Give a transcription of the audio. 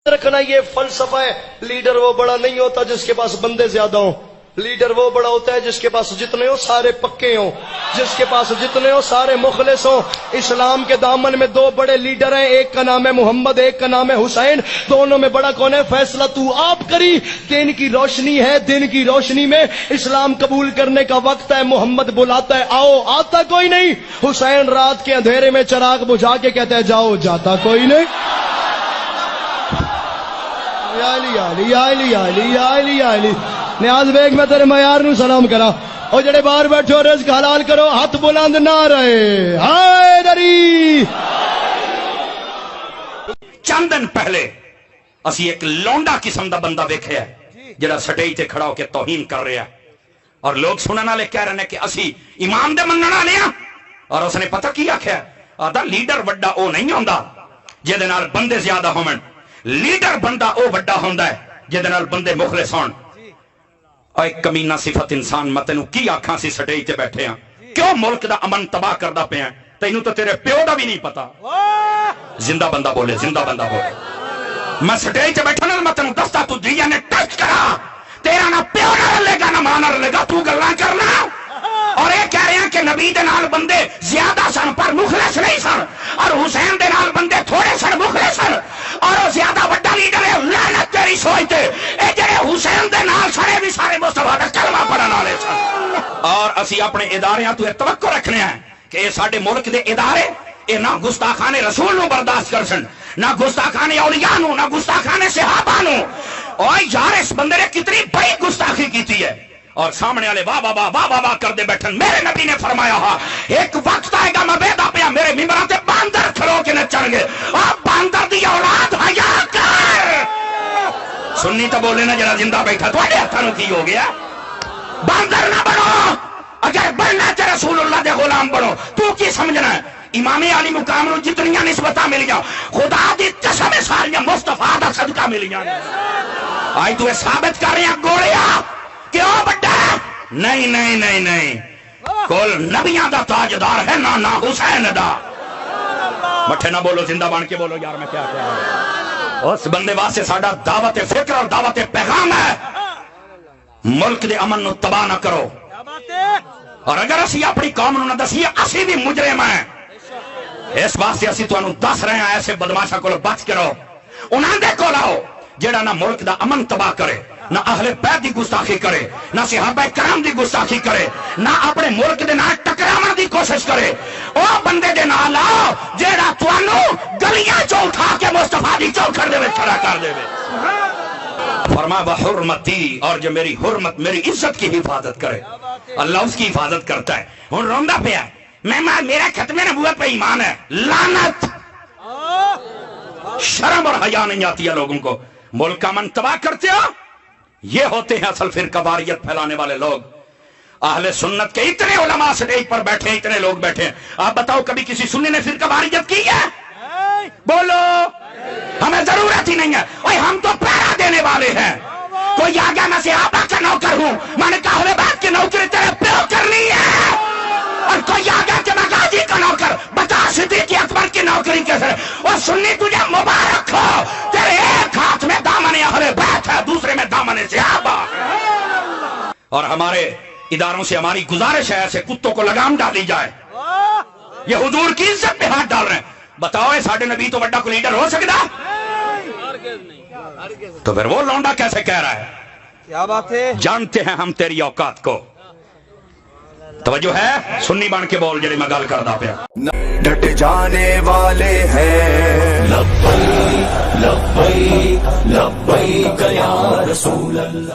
رکھنا یہ فلسفہ ہے. لیڈر وہ بڑا نہیں ہوتا جس کے پاس بندے زیادہ ہوں. لیڈر وہ بڑا ہوتا ہے جس کے پاس جتنے ہو سارے پکے ہوں، جس کے پاس جتنے ہو سارے مخلص ہوں. اسلام کے دامن میں دو بڑے لیڈر ہیں، ایک کا نام ہے محمد، ایک کا نام ہے حسین. دونوں میں بڑا کون ہے؟ فیصلہ تو آپ کری. دن کی روشنی ہے، دن کی روشنی میں اسلام قبول کرنے کا وقت ہے. محمد بلاتا ہے آؤ، آتا کوئی نہیں. حسین رات کے اندھیرے میں چراغ بجھا کے کہتا ہے جاؤ، جاتا کوئی نہیں. یا علی یا علی یا علی یا علی یا علی یا علی. نیاز بیگ میں تیرے معیار نو سلام کرا. اور جڑے باہر بیٹھے ہو رزق حلال کرو، ہاتھ بلند نہ رہے. ہائے دری. چند دن پہلے اسی ایک لونڈا قسم دا بندہ ویکھیا ہے جڑا سٹیج تے کھڑا ہو کے توہین کر رہا ہے، اور لوگ سنن والے کہہ رہے ہیں کہ اسی امام دے منن والے ہاں. اور اس نے پتہ کی آکھیا؟ آدا لیڈر وڈا او نہیں ہوندا جے دے نال بندے زیادہ ہون، لیڈر بندہ او وڈا ہوندا ہے جے دے نال بندے مخلص ہون. اے کمینہ صفت انسان، میں تینوں کی آکھاں سی سٹیج تے بیٹھے ہاں کیوں ملک دا امن تباہ کردا پیا؟ تینوں تو تیرے پیو دا بھی نہیں پتا. زندہ بندہ بولے، زندہ بندہ بولے. میں سٹیج تے بیٹھا نا، میں تینوں دستا تو دیا نے ٹچ کرا، تیرا نہ پیو نہ رلے گا نہ ماں نہ رلے گا، تو گلاں کرنا. اور یہ کہہ رہے ہیں کہ نبی دے نال بندے زیادہ سن پر مخلص نہیں سن، اور حسین دے نال بندے تھوڑے سن مخلص سن، اور وہ زیادہ بڑا لیڈر ہے. لعنت تیری سوچ تے، اے جڑے حسین دے نال سارے بھی سارے مصطفیٰ دا کلمہ پڑھن والے سن. اور اسی اپنے اداریاں تو توقع رکھنے ہیں کہ یہ ساڈے ملک دے ادارے یہ نہ گستاخانے رسول نو برداشت کر سن، نہ گستاخانے اولیاء نو، نہ گستاخانے صحابہ نو. اور یار اس بندے نے کتنی بڑی گستاخی کیتی ہے، اور سامنے والے واہ واہ واہ واہ واہ کر دے بیٹھن. میرے نبی نے فرمایا ہا ایک وقت آئے گا میں بیدا پیا میرے ممبراں تے باندر کھلو کے نچن گے. آپ باندر دی اولاد حیا کر. سنی تو بولے نا جڑا زندہ بیٹھا تواڈے ہتھاں نوں کی ہو گیا؟ باندر نہ بنو، اگر بننا تے رسول اللہ دے غلام بنو. تو کی سمجھنا ہے؟ امام علی مقام نو جتنیاں نسبتاں ملیاں خدا دی قسم ساریاں مصطفیٰ دا صدقہ ملیاں. آج تو یہ ثابت کر رہے ہیں گوڑیا کیوں بڑا؟ نہیں نہیں نہیں نہیں، کل نبیاں دا تاجدار ہے نہ حسین دا. مٹھے نہ بولو، زندہ بان کے بولو. یار میں کیا کہہ رہا ہوں؟ اس بندے واسطے ساڈا دعوت فکر اور دعوت پیغام ہے، ملک دے امن نو تباہ نہ کرو. اور اگر اسی اپنی قوم نو نہ دسیے اسی بھی مجرم ہیں، اس واسطے اسی تانوں دس رہے ہیں ایسے بدماشاں کول بچ کے رہو. انہاں دے کول آؤ جڑا نہ ملک دا امن تباہ کرے، نہ اہل بیت دی گستاخی کرے، نہ صحابہ کرام دی گستاخی کرے، نہ اپنے ملک دے نال ٹکراون دی کوشش کرے. او بندے دے نال آؤ جیڑا تانوں گلیاں چوں اٹھا کے مصطفیٰ دی چوکھٹ دے وچ کھڑا کر دے. فرما بحرمتی، اور جو میری حرمت میری عزت کی حفاظت کرے اللہ اس کی حفاظت کرتا ہے. ہن روندا پیا میں میرا ختم نبوت پہ ایمان ہے. لعنت، شرم اور حیا نہیں آتی ہے لوگوں کو. ملک کا من تباہ کرتے ہو، یہ ہوتے ہیں اصل فرقہ واریت پھیلانے والے لوگ. اہل سنت کے اتنے علماء سٹیج پر بیٹھے ہیں، اتنے لوگ بیٹھے ہیں. آپ بتاؤ کبھی کسی سنی نے فرقہ واریت کی ہے؟ بولو. ہمیں ضرورت ہی نہیں ہے. اوے ہم تو پہرا دینے والے ہیں. کوئی آگیا میں صحابہ کا نوکر ہوں، میں نے کہا اہل بیت کی نوکری تیرے پیو کرنی ہے. اور کوئی آگیا کہ میں غازی کا نوکر، بتا صدیق اکبر کی نوکری کیسے؟ اور سنی تجھے مبارک ہو، تیرے ایک ہاتھ میں دامن اہل بیت ہے، دوسرے میں دامن صحابہ. اور ہمارے اداروں سے ہماری گزارش ہے ایسے کتوں کو لگام ڈالی جائے. یہ حضور کی عزت پہ ہاتھ ڈال رہے ہیں. بتاؤ اے ساڈے نبی تو بڑا کوئی لیڈر ہو سکتا؟ تو پھر وہ لونڈا کیسے کہہ رہا ہے؟ کیا بات ہے؟ جانتے ہیں ہم تیری اوقات کو. توجہ ہے؟ سنی بن کے بول جڑی میں گل کردا پیا. ڈٹ جانے والے ہیں. لبیک لبیک لبیک یا رسول اللہ.